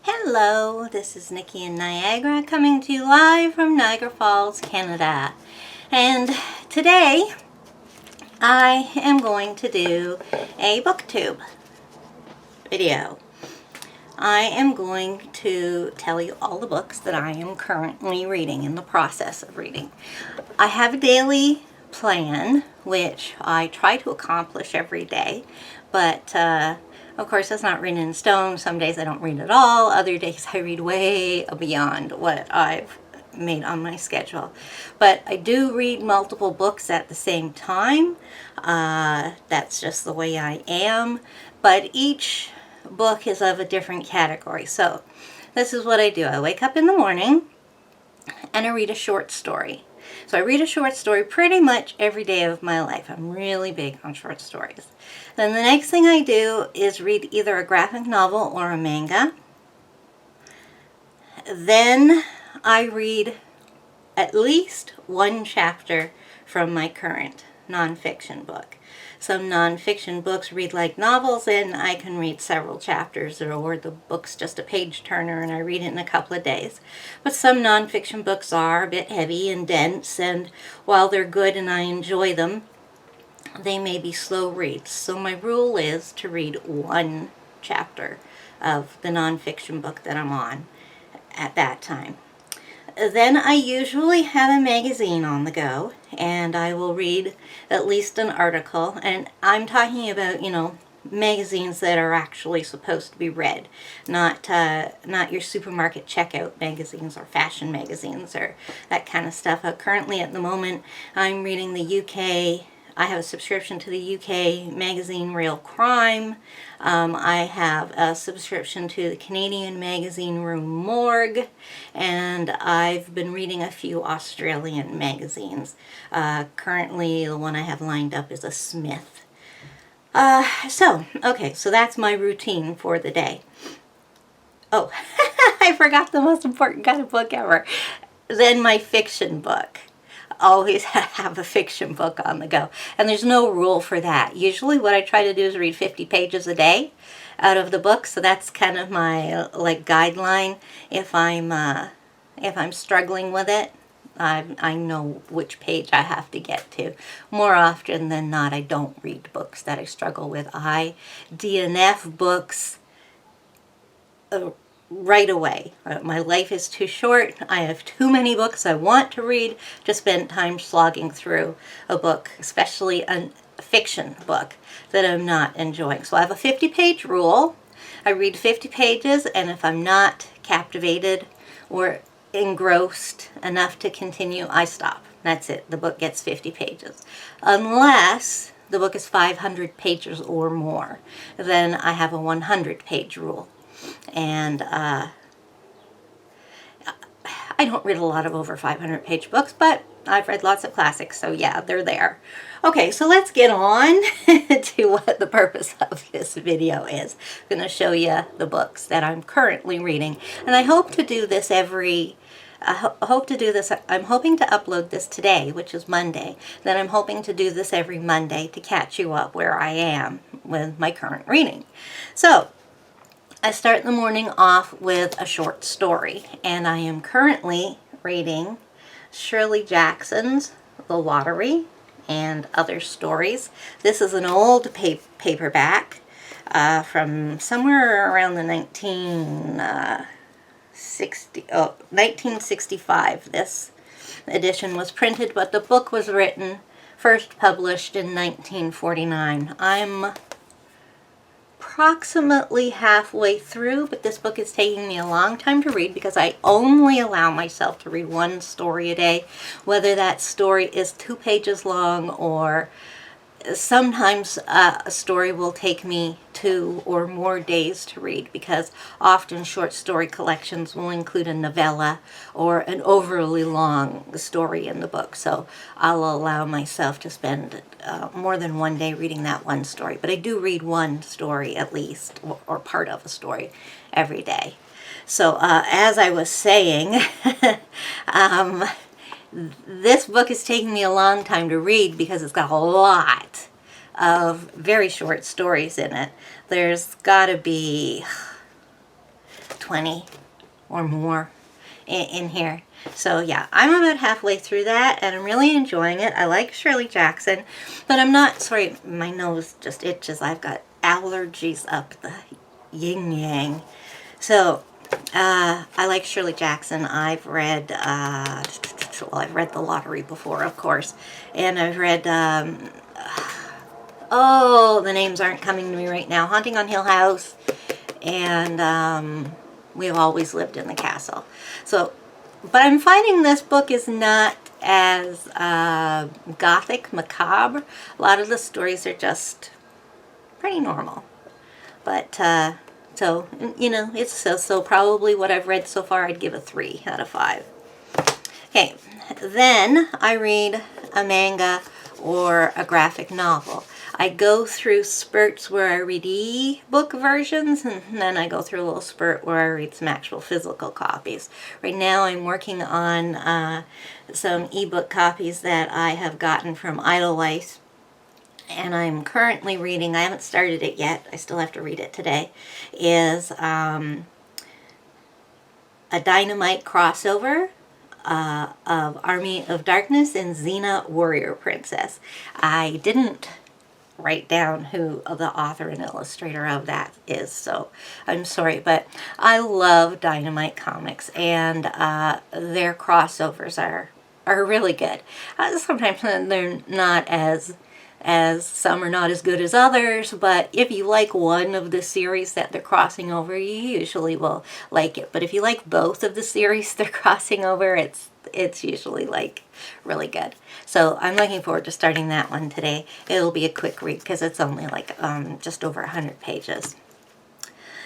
Hello, this is Nikki in Niagara coming to you live from Niagara Falls, Canada. And today I am going to do a booktube video. I am going to tell you all the books that I am currently reading, in the process of reading. I have a daily plan, which I try to accomplish every day, but of course that's not written in stone. Some days I don't read at all. Other days I read way beyond what I've made on my schedule. But I do read multiple books at the same time. That's just the way I am. But each book is of a different category. So this is what I do. I wake up in the morning and I read a short story. So I read a short story pretty much every day of my life. I'm really big on short stories. Then the next thing I do is read either a graphic novel or a manga. Then I read at least one chapter from my current nonfiction book. Some nonfiction books read like novels, and I can read several chapters, or the book's just a page turner and I read it in a couple of days. But some nonfiction books are a bit heavy and dense, and while they're good and I enjoy them, they may be slow reads. So my rule is to read one chapter of the nonfiction book that I'm on at that time. Then I usually have a magazine on the go, and I will read at least an article. And I'm talking about, magazines that are actually supposed to be read, not your supermarket checkout magazines or fashion magazines or that kind of stuff. Currently, at the moment, I'm reading the UK. I have a subscription to the UK magazine Real Crime. I have a subscription to the Canadian magazine Rue Morgue, and I've been reading a few Australian magazines. Currently, the one I have lined up is a Smith. So that's my routine for the day. Oh, I forgot the most important kind of book ever. Then my fiction book. Always have a fiction book on the go, and there's no rule for that. Usually what I try to do is read 50 pages a day out of the book, so that's kind of my guideline. If I'm struggling with it, I know which page I have to get to. More often than not, I don't read books that I struggle with. I DNF books right away. My life is too short. I have too many books I want to read to spend time slogging through a book, especially a fiction book that I'm not enjoying. So I have a 50-page rule. I read 50 pages, and if I'm not captivated or engrossed enough to continue, I stop. That's it. The book gets 50 pages. Unless the book is 500 pages or more, then I have a 100-page rule. And I don't read a lot of over 500-page books, but I've read lots of classics, so yeah, they're there. Okay, so let's get on to what the purpose of this video is. I'm going to show you the books that I'm currently reading, and I hope to do this I'm hoping to upload this today, which is Monday. Then I'm hoping to do this every Monday to catch you up where I am with my current reading. So I start the morning off with a short story, and I am currently reading Shirley Jackson's The Lottery and Other Stories. This is an old paperback from somewhere around the 1965. This edition was printed, but the book was first published in 1949. I'm approximately halfway through, but this book is taking me a long time to read because I only allow myself to read one story a day, whether that story is 2 pages long, or sometimes a story will take me 2 or more days to read, because often short story collections will include a novella or an overly long story in the book. So I'll allow myself to spend more than one day reading that one story. But I do read one story at least, or part of a story, every day. So as I was saying, this book is taking me a long time to read because it's got a lot of very short stories in it. There's got to be 20 or more in here. So yeah, I'm about halfway through that, and I'm really enjoying it. I like Shirley Jackson, but I'm not, sorry, my nose just itches. I've got allergies up the yin-yang. So, I like Shirley Jackson. I've read, well, I've read The Lottery before, of course, and I've read, oh, the names aren't coming to me right now. Haunting on Hill House, and We've Always Lived in the Castle. So, but I'm finding this book is not as gothic, macabre. A lot of the stories are just pretty normal. But, so, you know, it's so probably what I've read so far, I'd give a 3 out of 5. Okay, then I read a manga or a graphic novel. I go through spurts where I read e-book versions, and then I go through a little spurt where I read some actual physical copies. Right now I'm working on some e-book copies that I have gotten from Edelweiss, and I'm currently reading, I haven't started it yet, I still have to read it today, is a Dynamite crossover of Army of Darkness and Xena Warrior Princess. I didn't write down who the author and illustrator of that is, so I'm sorry, but I love Dynamite comics, and their crossovers are really good. Sometimes they're not as some are not as good as others, but if you like one of the series that they're crossing over, you usually will like it. But if you like both of the series they're crossing over, it's usually like really good. So I'm looking forward to starting that one today. It'll be a quick read because it's only like just over 100 pages.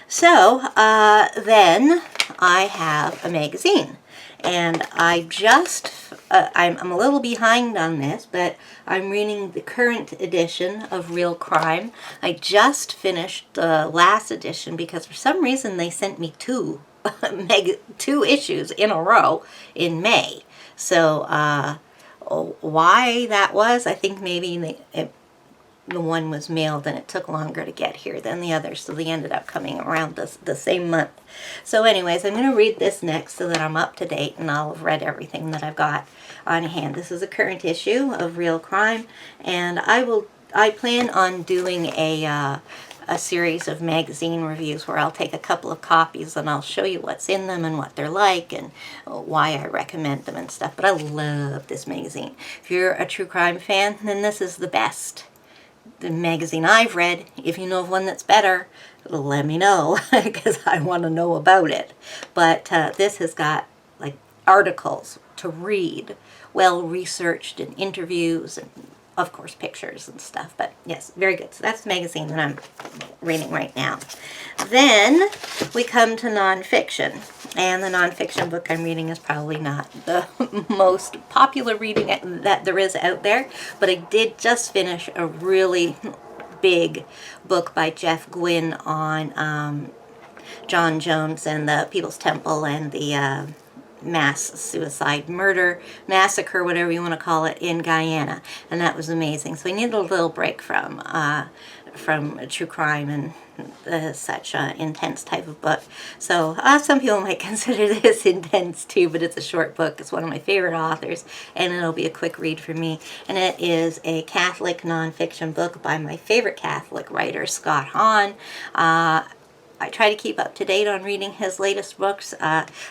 So then I have a magazine, and I just, I'm a little behind on this, but I'm reading the current edition of Real Crime. I just finished the last edition because for some reason they sent me two issues in a row in May. So why that was, I think maybe the one was mailed and it took longer to get here than the others, so they ended up coming around the same month. So anyways, I'm going to read this next so that I'm up to date and I'll have read everything that I've got on hand. This is a current issue of Real Crime, and I plan on doing a series of magazine reviews where I'll take a couple of copies and I'll show you what's in them and what they're like and why I recommend them and stuff. But I love this magazine. If you're a true crime fan, then this is the best the magazine I've read. If you know of one that's better, let me know because I want to know about it. But this has got like articles to read, well researched, and interviews, and of course pictures and stuff. But yes, very good. So that's the magazine that I'm reading right now. Then we come to nonfiction. And the nonfiction book I'm reading is probably not the most popular reading that there is out there, but I did just finish a really big book by Jeff Gwynne on John Jones and the People's Temple and the mass suicide murder, massacre, whatever you want to call it, in Guyana. And that was amazing. So I needed a little break from true crime and such intense type of book. So some people might consider this intense too, but it's a short book. It's one of my favorite authors, and it'll be a quick read for me. And it is a Catholic nonfiction book by my favorite Catholic writer, Scott Hahn. I try to keep up to date on reading his latest books.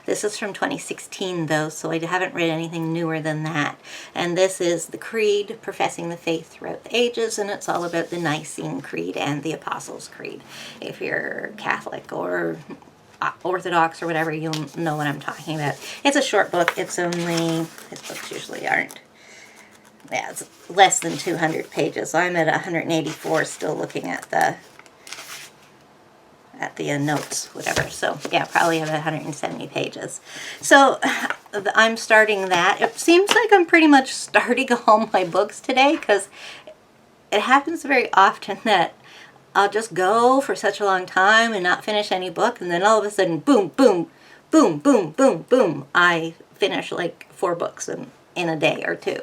This is from 2016, though, so I haven't read anything newer than that. And this is the Creed, Professing the Faith Throughout the Ages, and it's all about the Nicene Creed and the Apostles' Creed. If you're Catholic or Orthodox or whatever, you'll know what I'm talking about. It's a short book. It's only, his books usually aren't. Yeah, it's less than 200 pages. I'm at 184 still looking at the notes, whatever. So yeah, probably have 170 pages. So I'm starting that. It seems like I'm pretty much starting all my books today because it happens very often that I'll just go for such a long time and not finish any book, and then all of a sudden, boom, boom, boom, boom, boom, boom, I finish like 4 books in a day or two.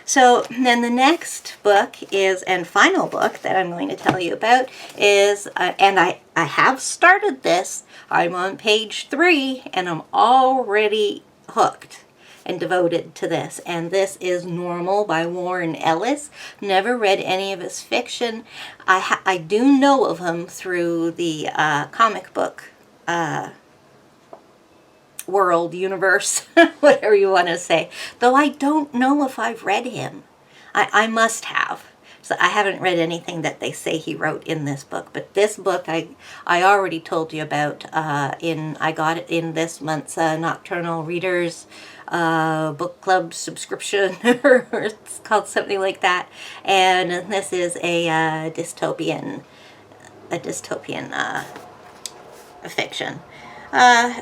So then the next book is, and final book that I'm going to tell you about is, and I have started this. I'm on page 3 and I'm already hooked and devoted to this. And this is Normal by Warren Ellis. Never read any of his fiction. I do know of him through the comic book world, universe, whatever you want to say. Though I don't know if I've read him. I must have. So I haven't read anything that they say he wrote in this book. But this book I already told you about. I got it in this month's Nocturnal Readers book club subscription, or it's called something like that. And this is a dystopian fiction.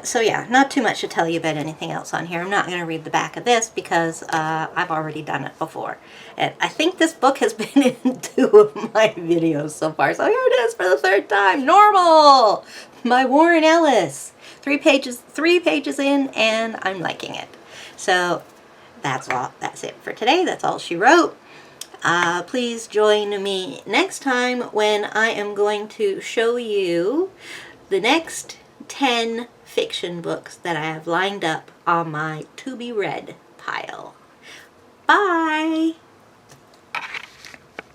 So yeah, not too much to tell you about anything else on here. I'm not going to read the back of this because I've already done it before. And I think this book has been in 2 of my videos so far. So here it is for the 3rd time. Normal by Warren Ellis. 3 pages in, and I'm liking it. So that's it for today. That's all she wrote. Please join me next time when I am going to show you the next 10 fiction books that I have lined up on my to-be-read pile. Bye!